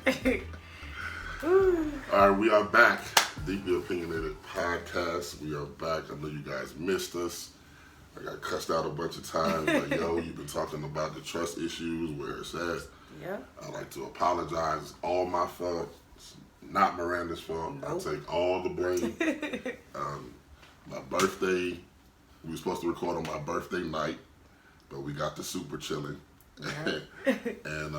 All right, we are back. Deeply Opinionated Podcast. We are back. I know you guys missed us. I got cussed out a bunch of times. Like, yo, you've been talking about the trust issues, where it says, I'd like to apologize. It's all my fault. It's not Miranda's fault. Nope. I take all the blame. My birthday, we were supposed to record on my birthday night, but we got the super chilling. And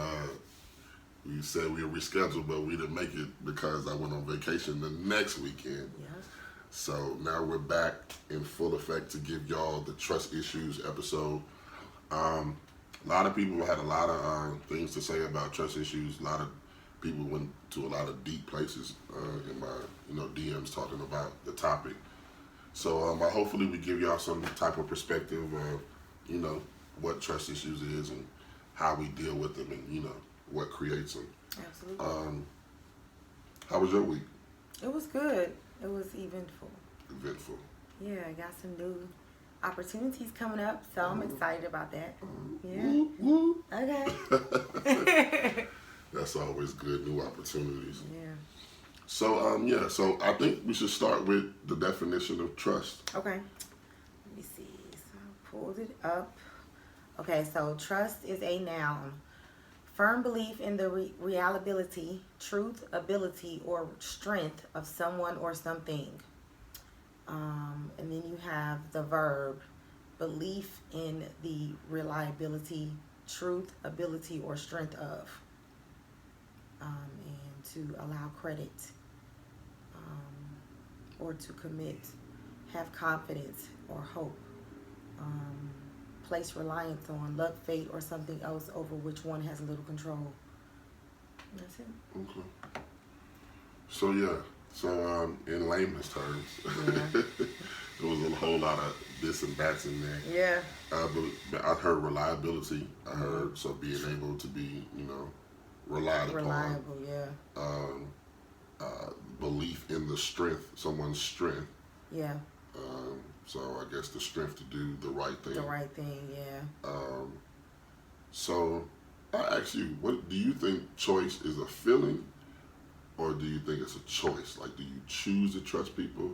we said we would reschedule, but we didn't make it because I went on vacation the next weekend. Yeah. So now we're back in full effect to give y'all the trust issues episode. A lot of people had a lot of things to say about trust issues. A lot of people went to a lot of deep places in my DMs talking about the topic. So hopefully we give y'all some type of perspective of what trust issues is and how we deal with them and what creates them. Absolutely. How was your week? It was good. It was eventful. Eventful. Yeah, I got some new opportunities coming up, so I'm excited about that. Yeah. Woo. Okay. That's always good, new opportunities. Yeah. So, so I think we should start with the definition of trust. Okay. Let me see. So I pulled it up. Okay, so trust is a noun. Firm belief in the reliability, truth, ability, or strength of someone or something. And then you have the verb, belief in the reliability, truth, ability, or strength of. And to allow credit, or to commit, have confidence or hope. Place reliance on luck, fate, or something else over which one has little control. That's it. Okay. So in layman's terms, there was a whole lot of this and that's in there. Yeah. But I heard reliability. I heard being able to be, relied upon. Reliable, yeah. Belief in the strength, someone's strength. Yeah. So I guess the strength to do the right thing. The right thing, yeah. So I ask you, what do you think choice is a feeling, or do you think it's a choice? Like, do you choose to trust people?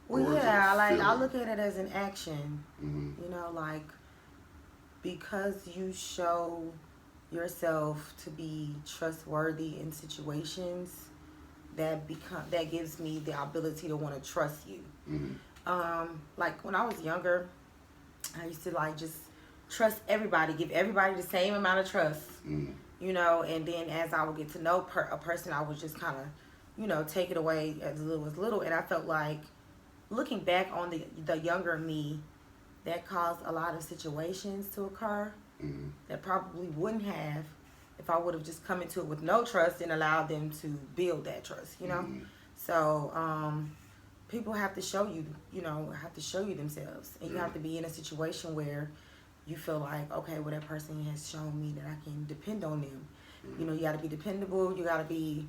Well, yeah, I look at it as an action. Mm-hmm. Like, because you show yourself to be trustworthy in situations, that gives me the ability to want to trust you. Mm-hmm. Like when I was younger, I used to just trust everybody, give everybody the same amount of trust, and then as I would get to know a person, I would just kind of, take it away as little, and I felt like, looking back on the younger me, that caused a lot of situations to occur that probably wouldn't have if I would have just come into it with no trust and allowed them to build that trust, So, people have to show you, themselves. And you have to be in a situation where you feel like, okay, well, that person has shown me that I can depend on them. You got to be dependable. You got to be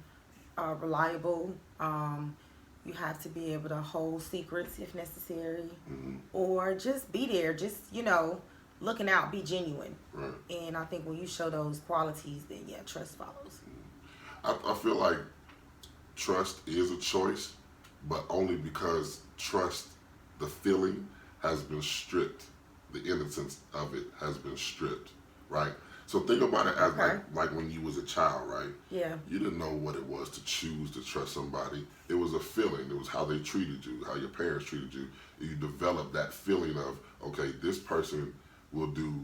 reliable. You have to be able to hold secrets if necessary. Or just be there. Just, looking out, be genuine. Right. And I think when you show those qualities, then, yeah, trust follows. I feel like trust is a choice, but only because trust, the feeling, has been stripped. The innocence of it has been stripped, right? So think about it as like when you was a child, right? Yeah. You didn't know what it was to choose to trust somebody. It was a feeling. It was how they treated you, how your parents treated you. You developed that feeling of, okay, this person will do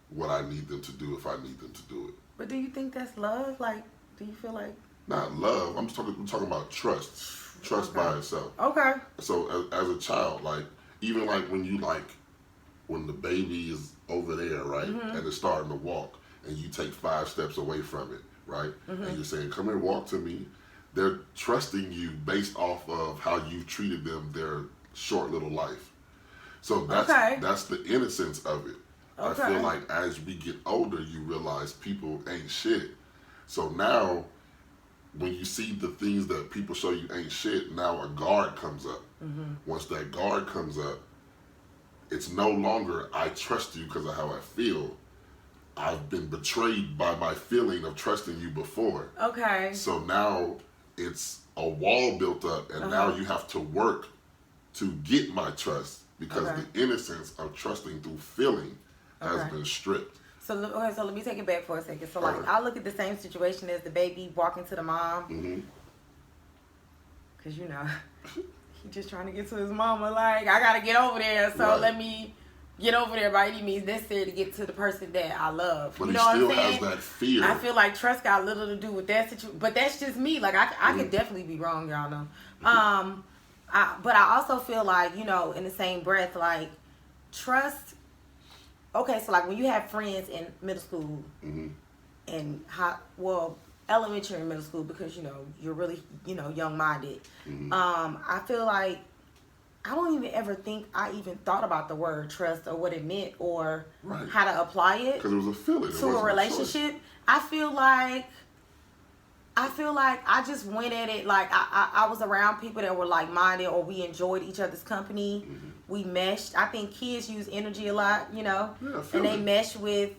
what I need them to do if I need them to do it. But do you think that's love? Like, do you feel like... Not love. I'm talking about trust. Trust by itself. Okay. So as a child, even when the baby is over there, right, and it's starting to walk, and you take 5 steps away from it, right, and you're saying, come here, walk to me, they're trusting you based off of how you've treated them their short little life. So that's the innocence of it. Okay. I feel like as we get older, you realize people ain't shit. So now, when you see the things that people show you ain't shit, now a guard comes up. Once that guard comes up, it's no longer I trust you because of how I feel. I've been betrayed by my feeling of trusting you before. Okay. So now it's a wall built up, and now you have to work to get my trust because the innocence of trusting through feeling has been stripped. So let me take it back for a second. So like I look at the same situation as the baby walking to the mom, because you know he just trying to get to his mama. Like I gotta get over there, so let me get over there by any means necessary to get to the person that I love. But you he know still what I'm saying? has that fear. I feel like trust got little to do with that situation, but that's just me. Like I could definitely be wrong, y'all know. But I also feel like, you know, in the same breath, like trust. Okay, so like when you have friends in middle school and elementary and middle school, because you know you're really, you know, young-minded. I feel like I don't even ever think I even thought about the word trust or what it meant or how to apply it because it was a feeling to a relationship. I feel like I just went at it like I was around people that were like-minded, or we enjoyed each other's company. We meshed. I think kids use energy a lot, you know, and they mesh with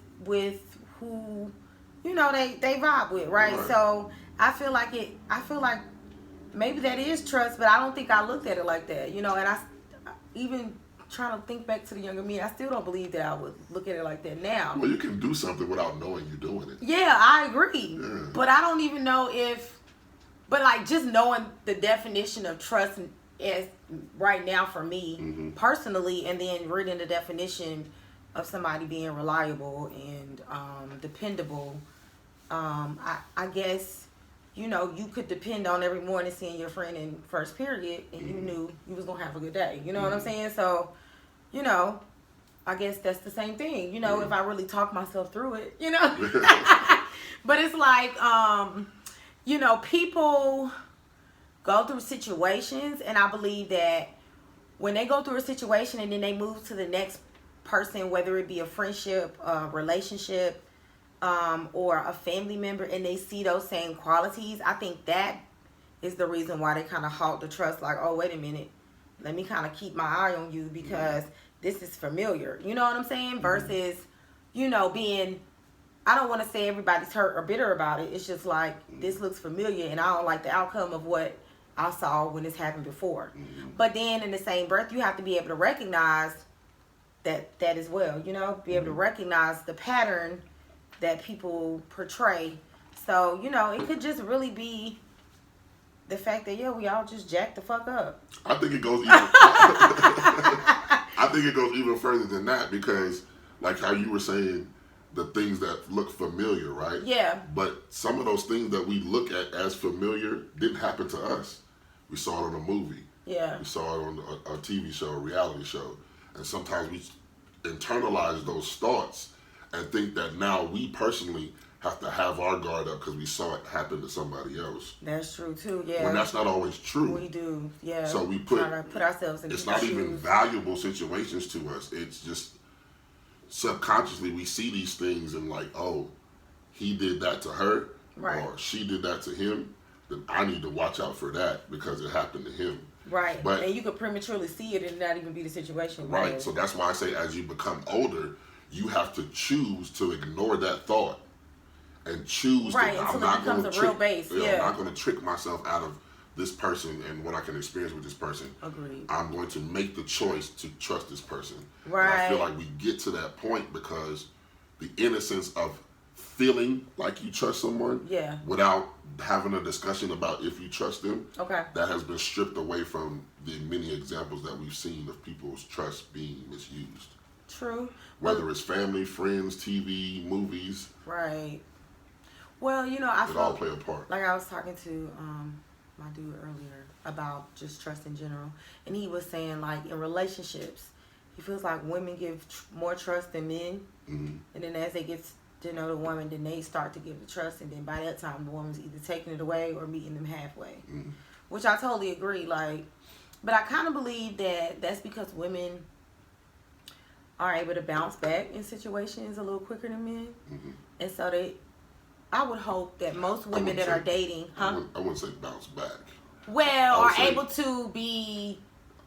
who, you know, they vibe with, right? So I feel like maybe that is trust, but I don't think I looked at it like that, you know. And I even trying to think back to the younger me, I still don't believe that I would look at it like that now. Well, you can do something without knowing you're doing it. Yeah, I agree. But I don't even know but like just knowing the definition of trust as right now for me personally, and then reading the definition of somebody being reliable and dependable, I guess, you know, you could depend on every morning seeing your friend in first period and you knew you was gonna have a good day. You know what I'm saying? So, you know, I guess that's the same thing, you know, if I really talk myself through it, you know. But it's like, you know, people go through situations, and I believe that when they go through a situation and then they move to the next person, whether it be a friendship, a relationship, or a family member, and they see those same qualities, I think that is the reason why they kind of halt the trust. Like, oh, wait a minute, let me kind of keep my eye on you because this is familiar. You know what I'm saying? Versus, you know, I don't want to say everybody's hurt or bitter about it. It's just like, this looks familiar, and I don't like the outcome of what I saw when this happened before. But then in the same breath, you have to be able to recognize that as well, you know, be able to recognize the pattern that people portray. So, you know, it could just really be the fact that, we all just jacked the fuck up. I think it goes even further than that, because like how you were saying, the things that look familiar, right? Yeah. But some of those things that we look at as familiar didn't happen to us. We saw it on a movie. Yeah. We saw it on a TV show, a reality show. And sometimes we internalize those thoughts and think that now we personally have to have our guard up because we saw it happen to somebody else. That's true too, yeah. When that's not always true. We do, yeah. So we try to put ourselves in it's people's not even shoes. valuable situations to us. It's just subconsciously we see these things and like, oh, he did that to her, or she did that to him, then I need to watch out for that because it happened to him. Right. But, and you could prematurely see it and not even be the situation. Right. So that's why I say as you become older, you have to choose to ignore that thought and choose that I'm until not it becomes a real base. I'm not going to trick myself out of this person and what I can experience with this person. Agreed. I'm going to make the choice to trust this person. Right. And I feel like we get to that point because the innocence of feeling like you trust someone without having a discussion about if you trust them, that has been stripped away from the many examples that we've seen of people's trust being misused. True. Whether it's family, friends, TV, movies. Right. Well, you know, I it feel all play a part. Like I was talking to my dude earlier about just trust in general, and he was saying like in relationships, he feels like women give more trust than men, and then as they get to know the woman, then they start to give the trust, and then by that time the woman's either taking it away or meeting them halfway, which I totally agree. Like, but I kind of believe that that's because women are able to bounce back in situations a little quicker than men, and so I would hope that most women that are dating, I wouldn't say bounce back. Well, are able to be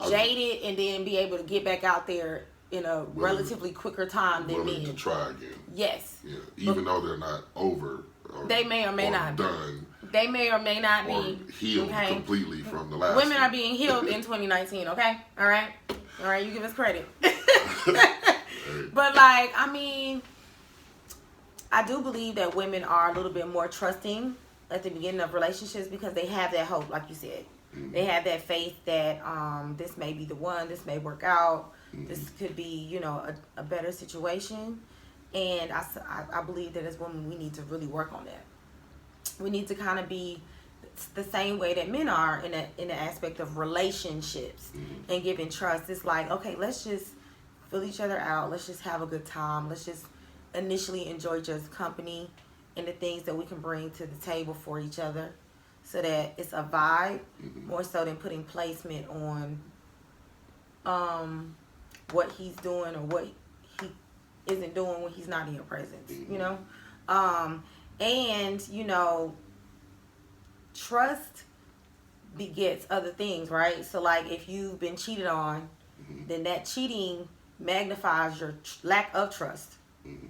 jaded and then be able to get back out there in a relatively quicker time than willing men. to try again. Yes. Yeah, even though they're not over. They may or may not done. They may or may not or be healed completely from the last. Women are being healed in 2019. Okay, all right. You give us credit. But like, I mean, I do believe that women are a little bit more trusting at the beginning of relationships because they have that hope, like you said. Mm-hmm. They have that faith that this may be the one, this may work out, mm-hmm. this could be, you know, a better situation. And I believe that as women, we need to really work on that. We need to kind of be the same way that men are in the aspect of relationships, mm-hmm. and giving trust. It's like, okay, let's just fill each other out. Let's just have a good time. Let's just initially enjoy each other's company and the things that we can bring to the table for each other, so that it's a vibe, mm-hmm. more so than putting placement on what he's doing or what he isn't doing when he's not in your presence, mm-hmm. you know? And, you know, trust begets other things, right? So, like, if you've been cheated on, mm-hmm. then that cheating magnifies your lack of trust, mm-hmm.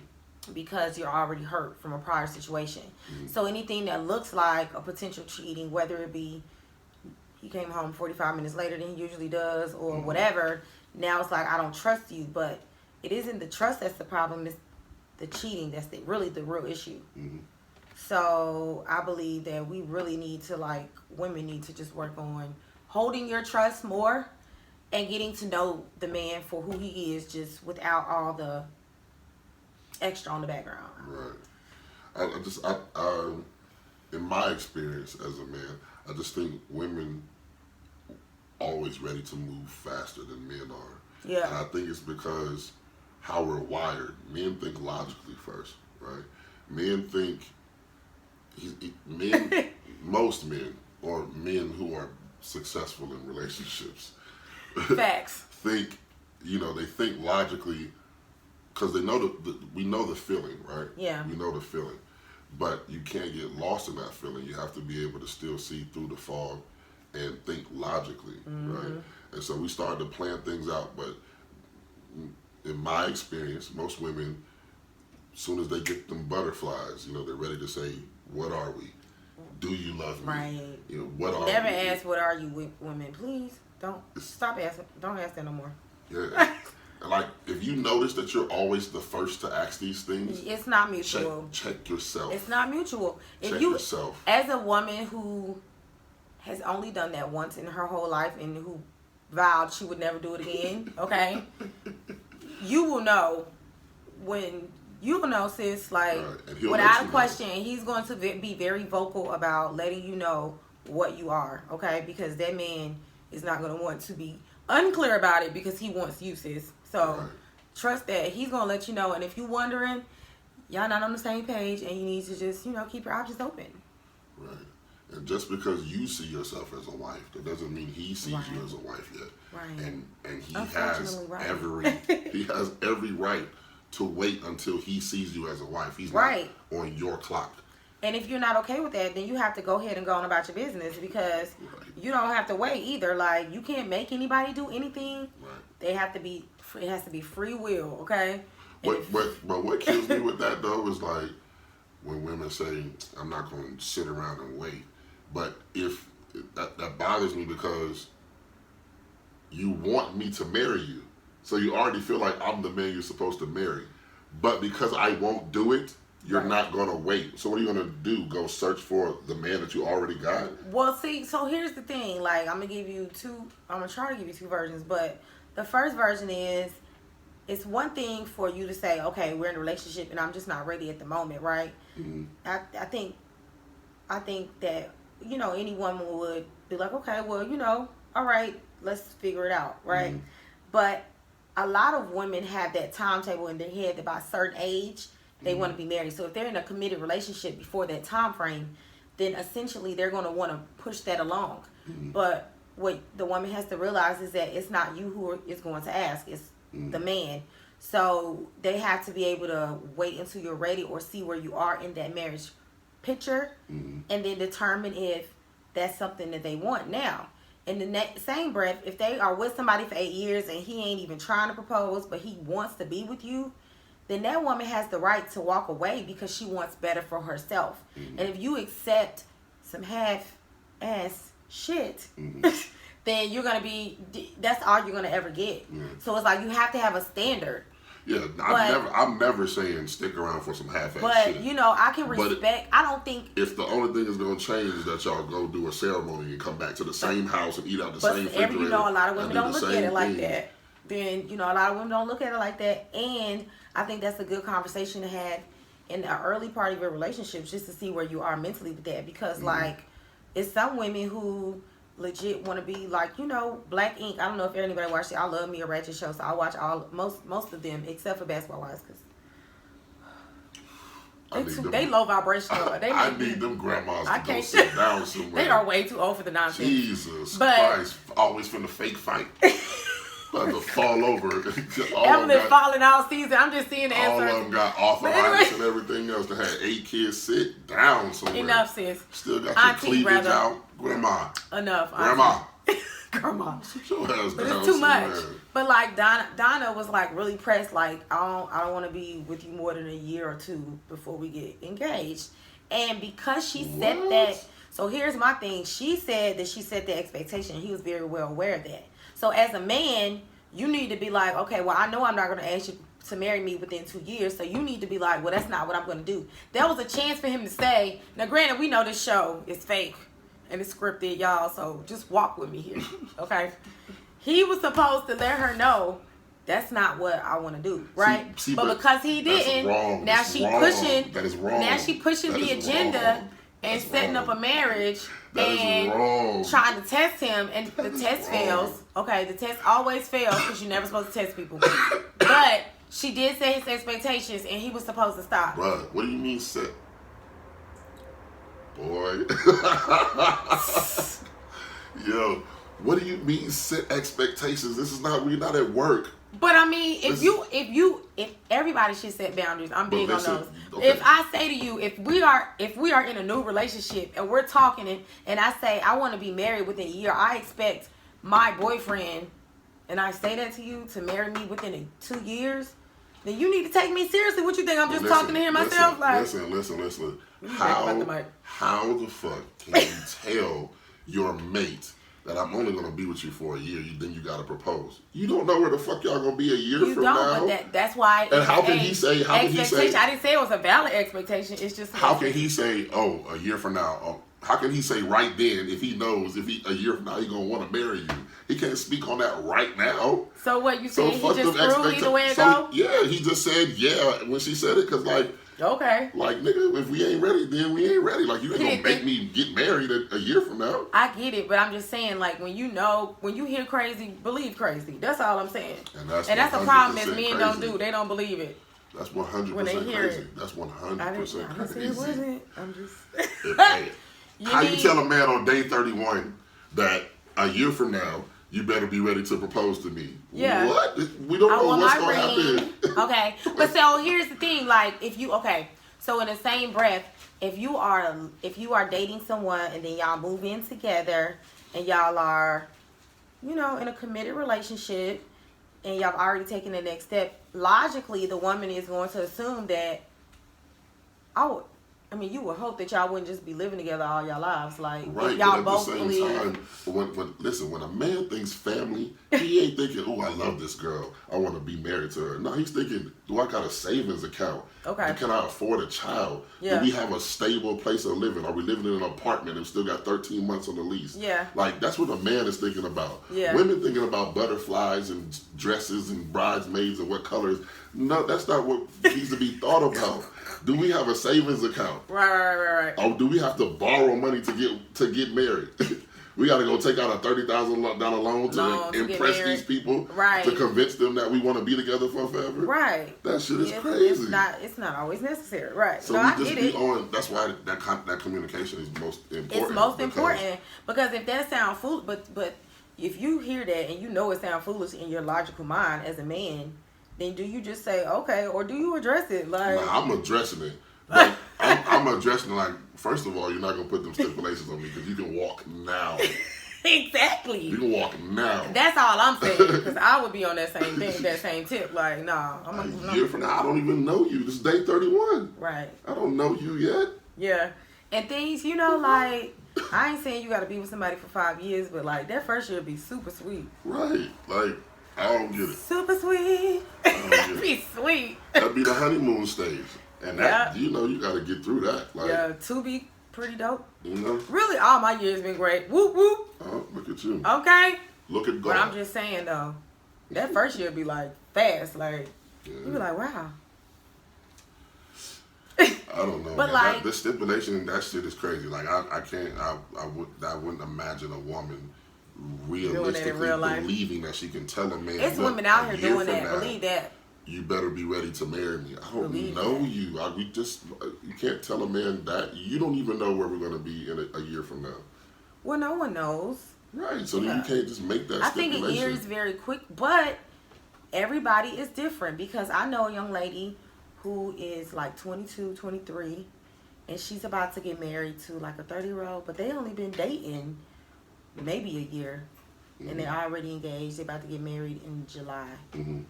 because you're already hurt from a prior situation. Mm-hmm. So anything that looks like a potential cheating, whether it be he came home 45 minutes later than he usually does, or mm-hmm. whatever, now it's like, I don't trust you. But it isn't the trust that's the problem, it's the cheating that's really the real issue. Mm-hmm. So I believe that we really need to, like, women need to just work on holding your trust more and getting to know the man for who he is, just without all the extra on the background. Right. I in my experience as a man, I just think women always ready to move faster than men are. Yeah. And I think it's because how we're wired. Men think logically first, right? Men think most men, or men who are successful in relationships, facts, think, you know, they think logically because they know we know the feeling, right? Yeah. We know the feeling, but you can't get lost in that feeling. You have to be able to still see through the fog and think logically, mm-hmm. right? And so we started to plan things out, but in my experience, most women, as soon as they get them butterflies, you know, they're ready to say, "What are we? Do you love me?" Right. You know, what are Never we? ask, "What are you, women?" Please don't stop asking. Don't ask that no more. Yeah. Like, if you notice that you're always the first to ask these things, it's not mutual. Check yourself. It's not mutual. Check yourself. As a woman who has only done that once in her whole life and who vowed she would never do it again, okay? You will know when. You will know, sis, like, right. Without a question, he's going to be very vocal about letting you know what you are, okay? Because that man is not going to want to be unclear about it because he wants you, sis. So, right. Trust that. He's going to let you know. And if you're wondering, y'all not on the same page, and you need to just, you know, keep your options open. Right. And just because you see yourself as a wife, that doesn't mean he sees right. you as a wife yet. Right. And he has every right to wait until he sees you as a wife. He's right. not on your clock. And if you're not okay with that, then you have to go ahead and go on about your business, because right. you don't have to wait either. Like, you can't make anybody do anything. Right. It has to be free will, okay? But what kills me with that, though, is like when women say, "I'm not going to sit around and wait." But if that bothers me, because you want me to marry you. So you already feel like I'm the man you're supposed to marry. But because I won't do it, you're right. not going to wait. So what are you going to do? Go search for the man that you already got? Well, see, so here's the thing. Like, I'm going to try to give you two versions. But the first version is, it's one thing for you to say, okay, we're in a relationship and I'm just not ready at the moment, right? Mm-hmm. I think that, you know, any woman would be like, okay, well, you know, all right, let's figure it out, right? Mm-hmm. But a lot of women have that timetable in their head that by a certain age they mm-hmm. want to be married. So if they're in a committed relationship before that time frame, then essentially they're going to want to push that along. Mm-hmm. But what the woman has to realize is that it's not you who is going to ask, it's mm-hmm. the man. So they have to be able to wait until you're ready, or see where you are in that marriage picture, mm-hmm. and then determine if that's something that they want. Now, in the same breath, if they are with somebody for 8 years and he ain't even trying to propose, but he wants to be with you, then that woman has the right to walk away because she wants better for herself. Mm-hmm. And if you accept some half-ass shit, then you're going to be, that's all you're going to ever get. Yeah. So it's like you have to have a standard. Yeah, I'm never saying stick around for some half-ass shit. But, you know, I can respect, I don't think. If the only thing is going to change is that y'all go do a ceremony and come back to the same house and eat out the same refrigerator. You know, a lot of women don't look at it like thing. that. Then, you know, a lot of women don't look at it like that. And I think that's a good conversation to have in the early part of your relationships, just to see where you are mentally with that. Because, like, it's some women who legit want to be like, you know, Black Ink. I don't know if anybody watched it. I love me a ratchet show, so I watch most of them except for Basketball Wives, because they low vibrational. I need them grandmas to go sit down somewhere. They are way too old for the nonsense. Jesus Christ, always finna fake fight. About to fall over. Evelyn falling all season. I'm just seeing the answer. All of them got arthritis and everything else. They had 8 kids. Sit down somewhere. Enough, sis. Still got your cleavage out. Grandma. Enough. Grandma. Grandma. Sit your ass But down it's too much. somewhere. But like Donna was like really pressed. Like I don't want to be with you more than a year or two before we get engaged. And because she said that, so here's my thing. She said that she set the expectation. He was very well aware of that. So as a man, you need to be like, okay, well, I know I'm not going to ask you to marry me within 2 years. So you need to be like, well, that's not what I'm going to do. There was a chance for him to say, now granted, we know this show is fake and it's scripted, y'all. So just walk with me here, okay? He was supposed to let her know that's not what I want to do, right? But because he didn't, now she pushing. That is wrong. Now she pushing the agenda and setting up a marriage and trying to test him, and the test fails. Okay, the test always fails because you're never supposed to test people. But she did set his expectations, and he was supposed to stop. Bruh, what do you mean set? Boy. Yo, what do you mean set expectations? We're not at work. But I mean, if everybody should set boundaries, I'm big on those. Okay. If I say to you, if we are in a new relationship and we're talking and I say I want to be married within a year, I expect my boyfriend, and I say that to you, to marry me within 2 years, then you need to take me seriously. What you think? I'm just talking to him myself? Listen. How the fuck can you tell your mate that I'm only gonna be with you for a year? Then you gotta propose. You don't know where the fuck y'all gonna be a year from now. But that's why. And how can he say? I didn't say it was a valid expectation. It's just. How can he say? Oh, a year from now. Oh, how can he say right then if he knows a year from now he gonna want to marry you? He can't speak on that right now. So what you saying? He just screwed either way it go? Yeah, he just said yeah when she said it, because like. Okay. Like, nigga, if we ain't ready, then we ain't ready. Like, you ain't gonna make me get married a year from now. I get it, but I'm just saying, like, when you hear crazy, believe crazy. That's all I'm saying. And that's a problem that men don't do. They don't believe it. That's 100% when they hear crazy. It. That's 100% I didn't say it wasn't. I'm just. How you tell a man on day 31 that a year from now, you better be ready to propose to me? Yeah. What? We don't know what's going to happen. Okay. But so here's the thing. Like, so in the same breath, if you are dating someone and then y'all move in together and y'all are, in a committed relationship and y'all already taken the next step, logically the woman is going to assume that, you would hope that y'all wouldn't just be living together all your lives. Like, right, if y'all but at both the same believe. time, when a man thinks family, he ain't thinking, oh, I love this girl, I want to be married to her. No, he's thinking, do I got a savings account? Okay. Can I afford a child? Yeah. Do we have a stable place of living? Are we living in an apartment and still got 13 months on the lease? Yeah. Like, that's what a man is thinking about. Yeah. Women thinking about butterflies and dresses and bridesmaids and what colors. No, that's not what needs to be thought about. Do we have a savings account? Right. Or do we have to borrow money to get married? We got to go take out a $30,000 loan to impress these people, right? To convince them that we want to be together for forever, right? That shit is crazy. It's not always necessary, right? So we just be on. That's why that communication is most important. It's most important because if that sounds foolish, but if you hear that and you know it sounds foolish in your logical mind as a man, then do you just say okay, or do you address it? Like, nah, I'm addressing it. But I'm addressing it like, first of all, you're not gonna put them stipulations on me because you can walk now. Exactly. You can walk now. That's all I'm saying. Because I would be on that same thing, that same tip. Like, nah. A year from now, I don't even know you. This is day 31. Right. I don't know you yet. Yeah. And things, you know, like, I ain't saying you got to be with somebody for 5 years, but, like, that first year would be super sweet. Right. Like, I don't get it. Super sweet. That'd be sweet. That'd be the honeymoon stage. And that, you know, you got to get through that. Like, yeah, to be pretty dope. You know? Really, all my years been great. Whoop, whoop. Oh, look at you. Okay. Look at God. But I'm just saying, though, that first year be, like, fast. Like, yeah. You be like, wow. I don't know. But man. like, the stipulation, that shit is crazy. Like, I wouldn't imagine a woman realistically believing that she can tell a man. It's women out here doing that. Believe that. You better be ready to marry me. I don't know you. You can't tell a man that. You don't even know where we're going to be in a year from now. Well, no one knows. Right. So you can't just make that stipulation. I think a year is very quick, but everybody is different, because I know a young lady who is like 22, 23, and she's about to get married to like a 30-year-old, but they only been dating maybe a year, and they're already engaged. They're about to get married in July. Mm-hmm.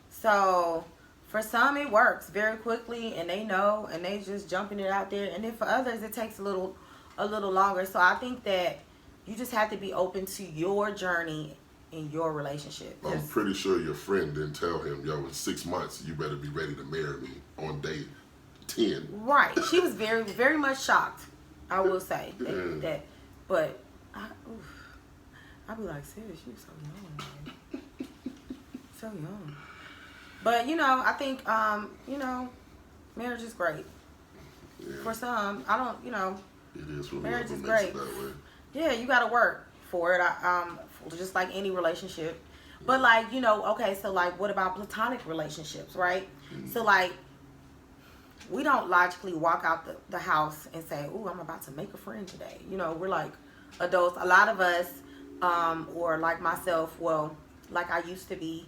So for some it works very quickly, and they know, and they just jumping it out there. And then for others it takes a little longer. So I think that you just have to be open to your journey in your relationship. I'm pretty sure your friend didn't tell him, yo, in 6 months you better be ready to marry me on day 10. Right. She was very, very much shocked, I will say. that. But I'd be like, sis, you so young, man. So young. But, you know, I think, you know, marriage is great. Yeah. For some, I don't, you know. It is for marriage me. is great. Yeah, you got to work for it. Just like any relationship. But, like, you know, okay, so, like, what about platonic relationships, right? Mm-hmm. So, like, we don't logically walk out the house and say, ooh, I'm about to make a friend today. You know, we're, like, adults. A lot of us, or like myself, well, like I used to be,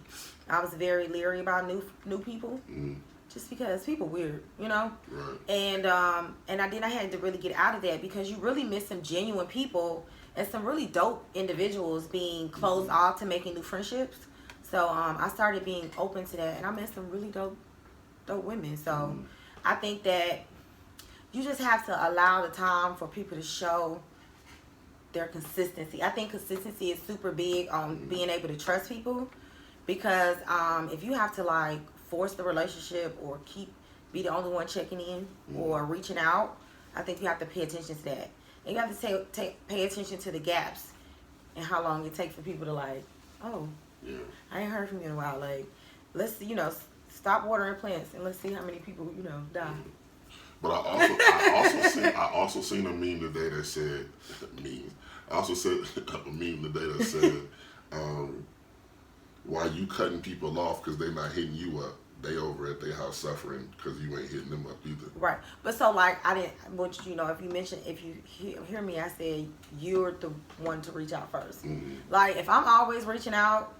I was very leery about new people. Mm-hmm. Just because people weird, you know? Right. And I had to really get out of that, because you really miss some genuine people and some really dope individuals being closed off to making new friendships. So I started being open to that, and I met some really dope women. So I think that you just have to allow the time for people to show their consistency. I think consistency is super big on being able to trust people, because if you have to like force the relationship or be the only one checking in or reaching out, I think you have to pay attention to that. And you have to pay attention to the gaps and how long it takes for people to like, oh, yeah, I ain't heard from you in a while. Like, let's, you know, stop watering plants and let's see how many people, you know, die. But I also seen a meme today that said I also said a meme today that said, why you cutting people off because they not hitting you up? They over at their house suffering because you ain't hitting them up either. Right. But so like I didn't want you know, if you hear me, I said you're the one to reach out first. Mm-hmm. Like if I'm always reaching out,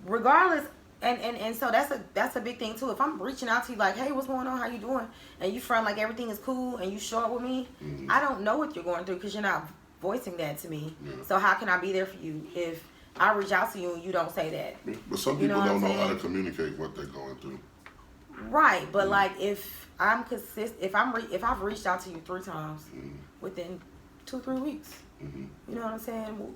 regardless, and so that's a big thing too. If I'm reaching out to you like, hey, what's going on? How you doing? And you front like everything is cool and you show up with me, I don't know what you're going through because you're not voicing that to me. Yeah. So how can I be there for you if I reach out to you and you don't say that? But some people don't know how to communicate what they're going through. Right, but like if I'm if I've reached out to you 3 times within 2-3 weeks, you know what I'm saying? Well,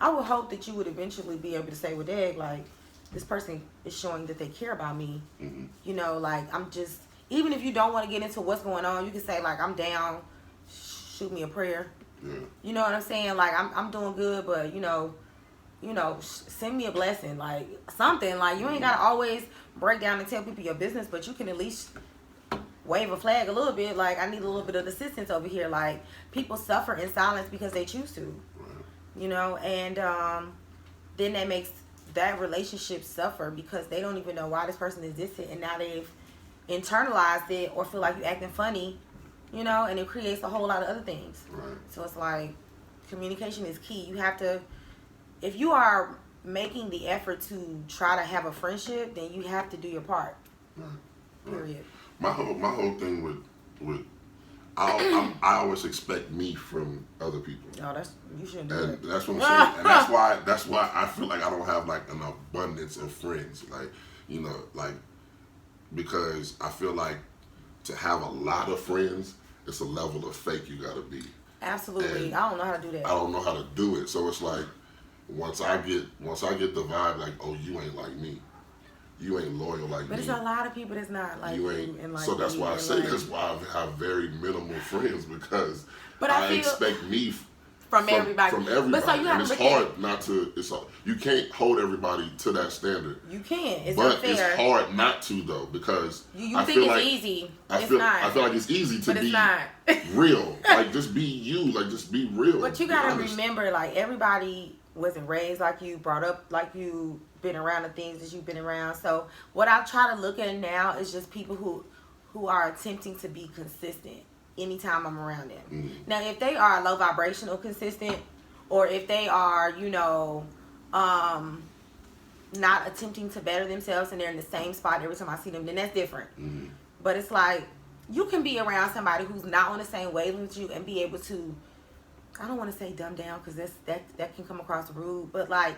I would hope that you would eventually be able to say, well, Dad, like this person is showing that they care about me. You know, like I'm just, even if you don't want to get into what's going on, you can say like I'm down, shoot me a prayer. Yeah. You know what I'm saying? Like I'm doing good, but you know, send me a blessing, like something. Like you ain't gotta always break down and tell people your business, but you can at least wave a flag a little bit. Like I need a little bit of assistance over here. Like people suffer in silence because they choose to, you know, and then that makes that relationship suffer because they don't even know why this person existed, and now they've internalized it or feel like you're acting funny, you know, and it creates a whole lot of other things. Right. So it's like communication is key. You have to. If you are making the effort to try to have a friendship, then you have to do your part. Right. Period. My whole thing with I always expect me from other people. No, you shouldn't do And it. that's what I'm saying. And that's why I feel like I don't have like an abundance of friends. Like, like, because I feel like to have a lot of friends, it's a level of fake you gotta be. Absolutely. And I don't know how to do that. I don't know how to do it. So it's like once I get the vibe like, oh, you ain't like me. You ain't loyal like me. But it's a lot of people that's not like You you ain't. and like So that's why I say like, that's why I have very minimal friends, because but I feel expect me from everybody. From everybody. But so you have and to it's look hard at, not to. You can't hold everybody to that standard. You can't. It's but unfair. It's hard not to though, because you I think feel it's like, easy. I feel like it's easy to be not. real. Like just be you. Like just be real. But you gotta remember, like everybody wasn't raised like you, brought up like you, been around the things that you've been around. So what I try to look at now is just people who are attempting to be consistent anytime I'm around them. Mm. Now, if they are low vibrational consistent, or if they are, not attempting to better themselves and they're in the same spot every time I see them, then that's different. Mm. But it's like you can be around somebody who's not on the same wavelength as you and be able to, I don't want to say dumb down because that can come across rude, but like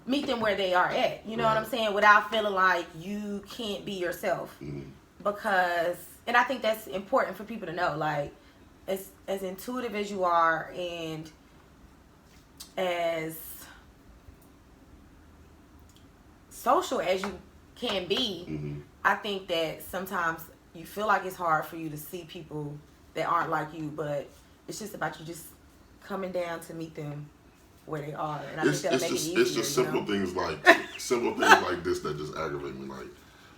meet them where they are at. You know what I'm saying? Without feeling like you can't be yourself. Mm. Because, and I think that's important for people to know, like as intuitive as you are and as social as you can be, Mm-hmm. I think that sometimes you feel like it's hard for you to see people that aren't like you, but it's just about you just coming down to meet them where they are, and I think that'll make it easier. It's just simple things like this that just aggravate me.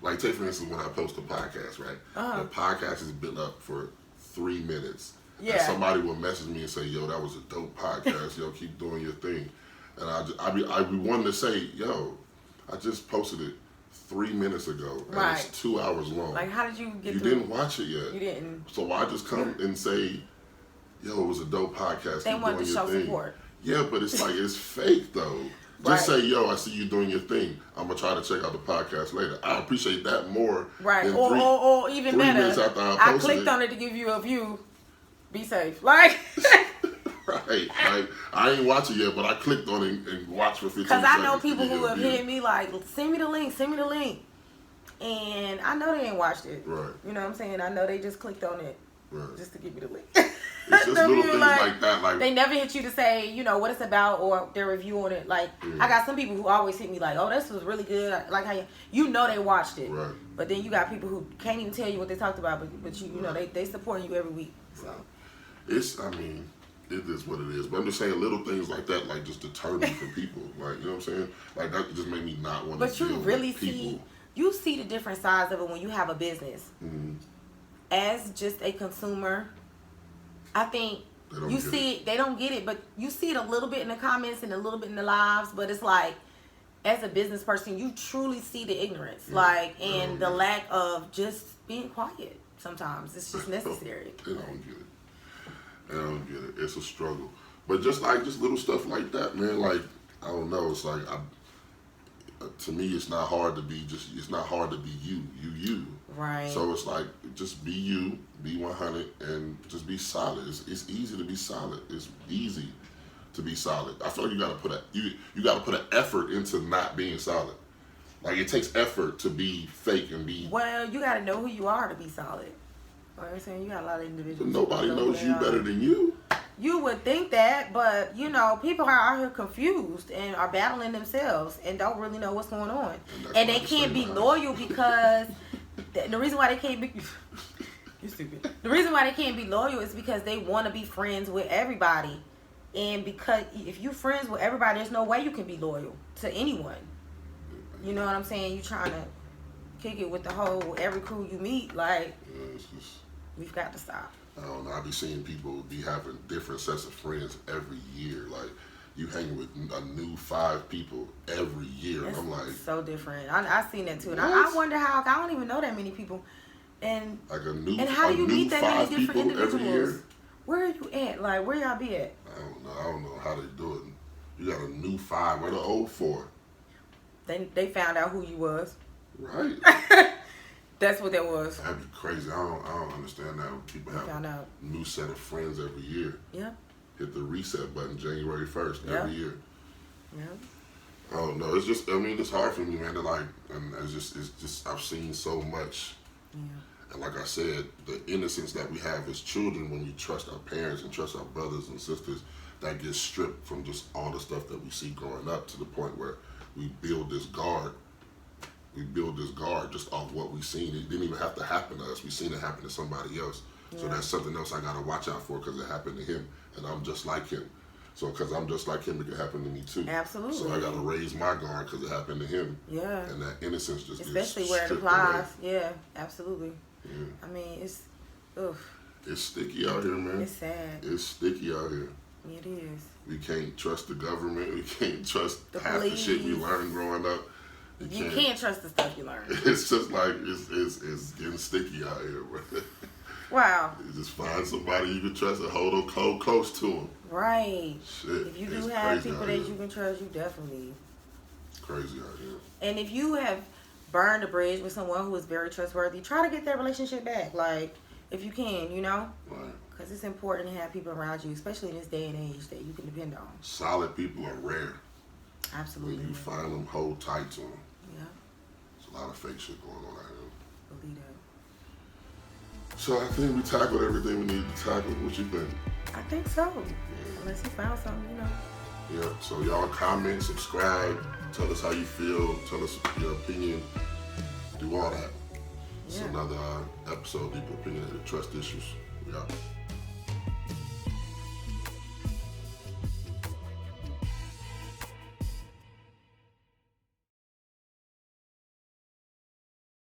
Like take for instance when I post a podcast, right? Uh-huh. The podcast has been up for 3 minutes. Yeah. And somebody will message me and say, "Yo, that was a dope podcast. Yo, keep doing your thing." And I be wanting to say, "Yo, I just posted it 3 minutes ago, and Right. it's 2 hours long. Like, how did you get? You didn't watch it yet. You didn't. So why just come and say, yo, it was a dope podcast. They keep wanted doing to your show thing. support. Yeah, but it's like it's fake though. Just say, yo, I see you doing your thing. I'm gonna try to check out the podcast later. I appreciate that more. Right. Than Or even 3 better. minutes after I posted clicked on it to give you a view. Be safe. Like. Right. Like I ain't watch it yet, but I clicked on it and watched for 15 seconds. Because I know people who have hit me like, send me the link. And I know they ain't watched it. Right. You know what I'm saying? I know they just clicked on it right. just to give me the link. It's just little things like that. Like they never hit you to say, what it's about or their review on it. Like I got some people who always hit me like, oh, this was really good. Like how they watched it. Right. But then you got people who can't even tell you what they talked about, but you know they supporting you every week. So it is what it is. But I'm just saying little things like that, like just deter me from people. Like, you know what I'm saying? Like that just made me not want to deal with people. But you really see the different sides of it when you have a business. Mm-hmm. As just a consumer, I think you see it. They don't get it, but you see it a little bit in the comments and a little bit in the lives. But it's like, as a business person, you truly see the ignorance, and the lack of just being quiet. Sometimes it's just necessary. They don't get it. It's a struggle. But just little stuff like that, man. Like I don't know. It's like to me, it's not hard to be you. Right. So it's like just be you, be 100, and just be solid. It's easy to be solid. It's easy to be solid. I feel like you gotta put an effort into not being solid. Like it takes effort to be fake and be. Well, you gotta know who you are to be solid. Like I'm saying, you got a lot of individuals. But nobody knows you better than you. You would think that, but people are out here confused and are battling themselves and don't really know what's going on. And they can't be loyal because the reason why they can't be you're stupid. The reason why they can't be loyal is because they want to be friends with everybody. And because if you're friends with everybody, there's no way you can be loyal to anyone. You know what I'm saying? You trying to kick it with the whole every crew you meet, like we've got to stop. I don't know. I be seeing people be having different sets of friends every year. Like you hanging with a new 5 people every year. That's I'm like so different. I've seen that too, and I wonder how I don't even know that many people. And like and how do you meet that many different individuals? Where are you at? Like where y'all be at? I don't know how they do it. You got a new 5. Where the old 4? They found out who you was. Right. That's what that was. That'd be crazy. I don't understand that when people have a new set of friends every year. Yeah. Hit the reset button January 1st every year. Yeah. Oh no, it's just, I mean, it's hard for me, man, to like, and it's just I've seen so much. Yeah. And like I said, the innocence that we have as children when we trust our parents and trust our brothers and sisters, that gets stripped from just all the stuff that we see growing up, to the point where we build this guard. We build this guard just off what we've seen. It didn't even have to happen to us. We seen it happen to somebody else. Yeah. So that's something else I gotta watch out for, because it happened to him, and I'm just like him. So because I'm just like him, it could happen to me too. Absolutely. So I gotta raise my guard because it happened to him. Yeah. And that innocence just especially gets where it stripped applies. away. Yeah, absolutely. Yeah. I mean, it's, oof. It's sticky out here, man. It's sad. It's sticky out here. It is. We can't trust the government. We can't trust the half police. the shit we learned growing up. You can't trust the stuff you learn. It's just like, it's getting sticky out here, bro. Wow. You just find somebody you can trust and hold them close to them. Right. Shit. If you do have people that you can trust, you definitely. It's crazy out here. And if you have burned a bridge with someone who is very trustworthy, try to get that relationship back. Like, if you can, you know? Right. Because it's important to have people around you, especially in this day and age, that you can depend on. Solid people are rare. Absolutely. When you find them, hold tight to them. Yeah. There's a lot of fake shit going on out here. Believe that. So I think we tackled everything we needed to tackle. What you think? I think so. Yeah. Unless you found something, you know. Yeah. So y'all comment, subscribe, tell us how you feel, tell us your opinion, do all that. It's another episode, Deep Opinionated Trust Issues. We out.